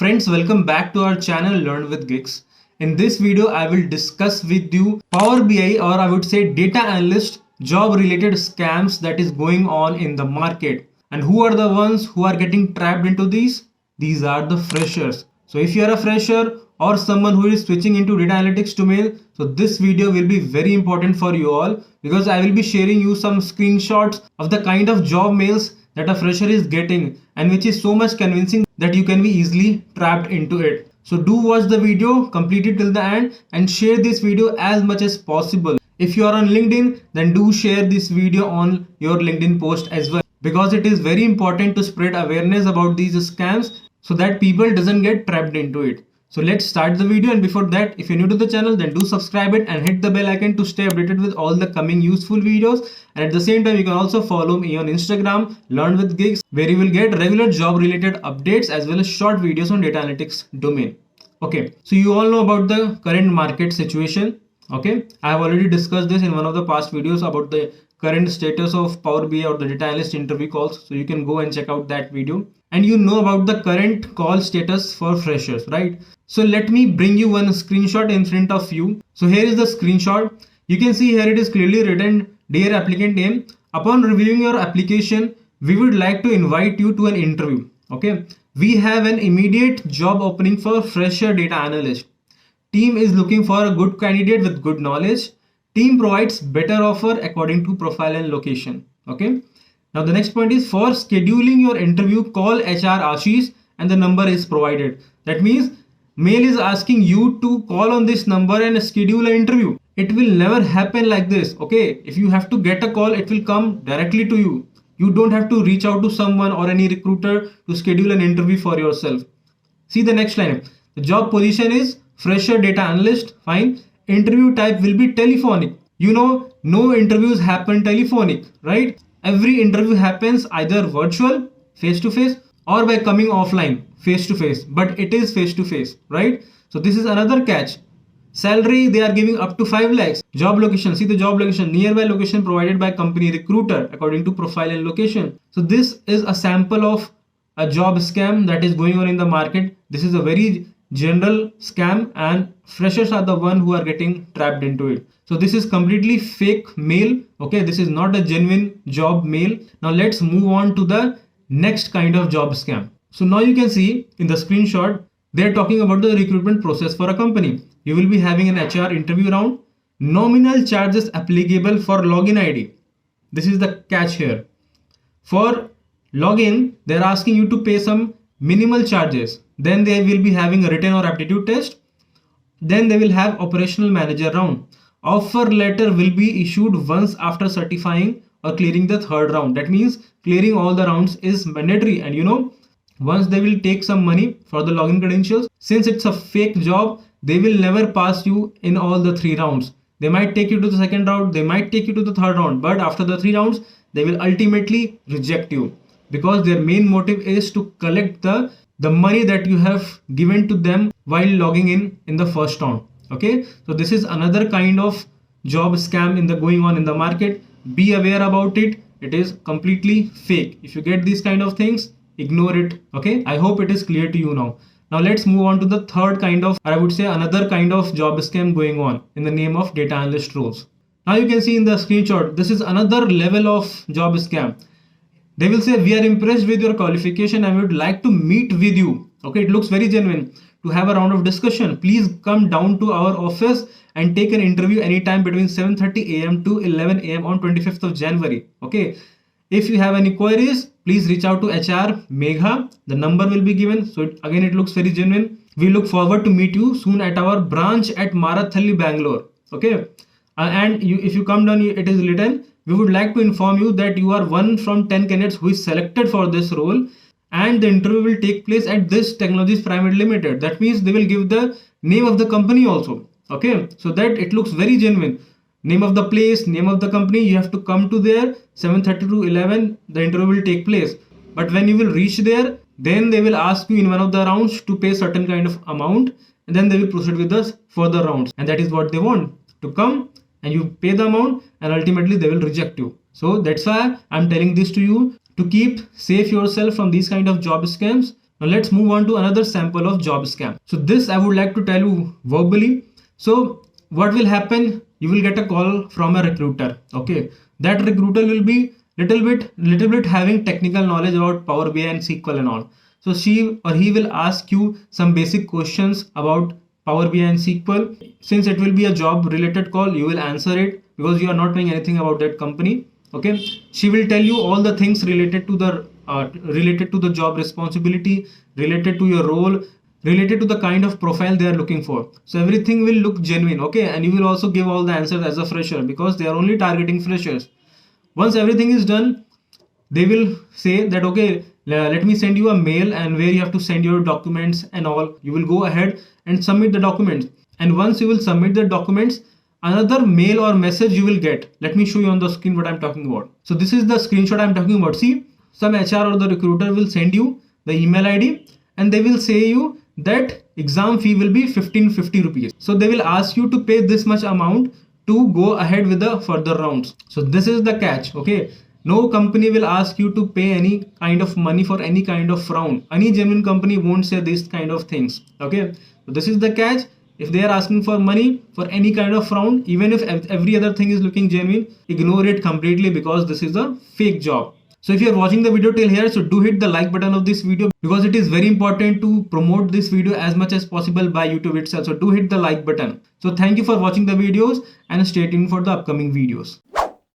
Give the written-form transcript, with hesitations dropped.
Friends, welcome back to our channel Learn with Gigs. In this video, I will discuss with you Power BI, or I would say data analyst job related scams that is going on in the market. And who are the ones who are getting trapped into these? These are the freshers. So if you are a fresher or someone who is switching into data analytics domain, so this video will be very important for you all, because I will be sharing you some screenshots of the kind of job mails that a fresher is getting, and which is so much convincing that you can be easily trapped into it. So do watch the video, complete it till the end, and share this video as much as possible. If you are on LinkedIn, then do share this video on your LinkedIn post as well, because it is very important to spread awareness about these scams so that people doesn't get trapped into it. So let's start the video, and before that, if you're new to the channel, then do subscribe it and hit the bell icon to stay updated with all the coming useful videos. And at the same time, you can also follow me on Instagram, Learn with Gigs, where you will get regular job related updates as well as short videos on data analytics domain. Okay, so you all know about the current market situation. Okay, I have already discussed this in one of the past videos about the current status of Power BI or the data analyst interview calls. So you can go and check out that video. And you know about the current call status for freshers, right? So let me bring you one screenshot in front of you. So here is the screenshot. You can see here it is clearly written, "Dear applicant name, upon reviewing your application, we would like to invite you to an interview." Okay, we have an immediate job opening for fresher data analyst. Team is looking for a good candidate with good knowledge. Team provides better offer according to profile and location. Okay. Now the next point is, for scheduling your interview, call HR Ashish and the number is provided. That means mail is asking you to call on this number and schedule an interview. It will never happen like this. Okay. If you have to get a call, it will come directly to you. You don't have to reach out to someone or any recruiter to schedule an interview for yourself. See the next line. The job position is fresher data analyst. Fine. Interview type will be telephonic. You know, no interviews happen telephonic, right? Every interview happens either virtual, face to face, or by coming offline, face to face. But it is face to face, right? So this is another catch. Salary, they are giving up to 5 lakhs. Job location, see the job location, nearby location provided by company recruiter according to profile and location. So this is a sample of a job scam that is going on in the market. This is a very general scam, and freshers are the one who are getting trapped into it. So this is completely fake mail. Okay, this is not a genuine job mail. Now let's move on to the next kind of job scam. So now you can see in the screenshot, they're talking about the recruitment process for a company. You will be having an HR interview round. Nominal charges applicable for login ID. This is the catch here. For login, they're asking you to pay some minimal charges. Then they will be having a written or aptitude test. Then they will have operational manager round. Offer letter will be issued once after certifying or clearing the third round. That means clearing all the rounds is mandatory. And you know, once they will take some money for the login credentials, since it's a fake job, they will never pass you in all the 3 rounds. They might take you to the second round, they might take you to the third round, but after the 3 rounds, they will ultimately reject you, because their main motive is to collect the money that you have given to them while logging in the first round. Okay, so this is another kind of job scam going on in the market. Be aware about it. It is completely fake. If you get these kind of things, ignore it. Okay, I hope it is clear to you now. Now let's move on to the third kind of, or I would say another kind of job scam going on in the name of data analyst roles. Now you can see in the screenshot, this is another level of job scam. They will say, we are impressed with your qualification and we would like to meet with you. Okay, it looks very genuine. To have a round of discussion, please come down to our office and take an interview anytime between 7:30 a.m. to 11 a.m. on 25th of January. Okay, if you have any queries, please reach out to HR Megha. The number will be given. So again, it looks very genuine. We look forward to meet you soon at our branch at Marathalli, Bangalore. Okay, if you come down, it is written, we would like to inform you that you are one from 10 candidates who is selected for this role, and the interview will take place at this Technologies Private Limited. That means they will give the name of the company also. Okay, so that it looks very genuine. Name of the place, name of the company, you have to come to there 7:30 to 11, the interview will take place. But when you will reach there, then they will ask you in one of the rounds to pay certain kind of amount, and then they will proceed with the further rounds. And that is what they want, to come and you pay the amount, and ultimately they will reject you. So that's why I'm telling this to you, to keep safe yourself from these kind of job scams. Now let's move on to another sample of job scam. So this I would like to tell you verbally. So what will happen? You will get a call from a recruiter. Okay, that recruiter will be little bit having technical knowledge about Power BI and SQL and all. So she or he will ask you some basic questions about Power BI and SQL. Since it will be a job related call, you will answer it because you are not knowing anything about that company. Okay, she will tell you all the things related to the job responsibility, related to your role, related to the kind of profile they are looking for. So everything will look genuine. Okay, and you will also give all the answers as a fresher because they are only targeting freshers. Once everything is done, they will say that okay, let me send you a mail and where you have to send your documents and all. You will go ahead and submit the documents, and once you will submit the documents, another mail or message you will get. Let me show you on the screen what I'm talking about. So this is the screenshot I'm talking about. See, some HR or the recruiter will send you the email ID and they will say you that exam fee will be 1550 rupees. So they will ask you to pay this much amount to go ahead with the further rounds. So this is the catch. Okay, no company will ask you to pay any kind of money for any kind of round. Any genuine company won't say this kind of things. Okay, so this is the catch. If they are asking for money for any kind of round, even if every other thing is looking genuine, ignore it completely because this is a fake job. So if you are watching the video till here, so do hit the like button of this video because it is very important to promote this video as much as possible by YouTube itself. So do hit the like button. So thank you for watching the videos and stay tuned for the upcoming videos.